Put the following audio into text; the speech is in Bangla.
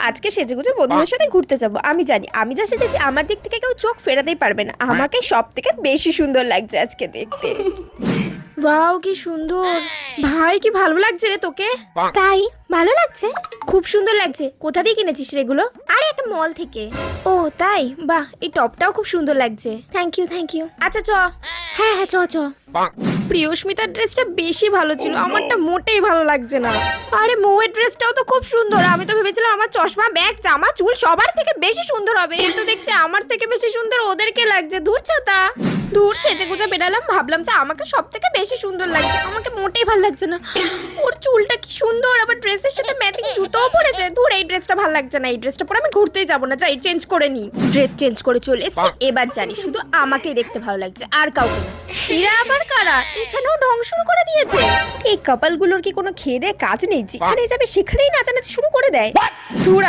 আজকে সেজেগুজে বন্ধুদের সাথে ঘুরতে যাব। আমি জানি আমি যা সেজেছি আমার দিক থেকে কেউ চোখ ফেরাতেই পারবে না। আমাকে সব থেকে বেশি সুন্দর লাগছে আজকে দেখতে। ওয়াও কি সুন্দর ভাই, কি ভালো লাগছে রে তোকে। তাই ভালো লাগছে, খুব সুন্দর লাগছে। কোথা দিয়ে কিনেছিস রেগুলো? আরে একটা মল থেকে। ও তাই, বাহ এই টপটাও খুব সুন্দর লাগছে। Thank you thank you. আচ্ছা চ। হ্যাঁ হ্যাঁ চ চ। প্রিয়স্মিতার ড্রেসটা বেশি ভালো ছিল, আমারটা মোটেই ভালো লাগছে না। আরে মৌয়ের ড্রেসটাও তো খুব সুন্দর। আমি তো ভেবেছিলাম আমার চশমা ব্যাগ জামা চুল সবার থেকে বেশি সুন্দর হবে, কিন্তু দেখছি আমার থেকে বেশি সুন্দর ওদেরকে লাগছে। দূর ছাতা দূর, সেজে গুজে বেরালাম, ভাবলাম যে আমাকে সব থেকে বেশি সুন্দর লাগছে, আমাকে মোটেই ভালো লাগছে না। ওর চুলটা কি সুন্দর, আবার ড্রেসের সাথে ম্যাচিং জুতোও পরেছে। দূর এই ড্রেসটা ভালো লাগছে না, এই ড্রেসটা পরে আমি ঘুরতেই যাবো না। যাই চেঞ্জ করে নি। ড্রেস চেঞ্জ করে চলে এসেছি, এবার জানি শুধু আমাকেই দেখতে ভালো লাগছে আর কাউকে না। এরা আবার কারা? এখানেও ঢং শুরু করে দিয়েছে। এই কপালগুলোর কি কোনো খেয়ে দেয় কাজ নেই? যেখানে যাবে সেখানেই নাচানাচি শুরু করে দেয়। দূর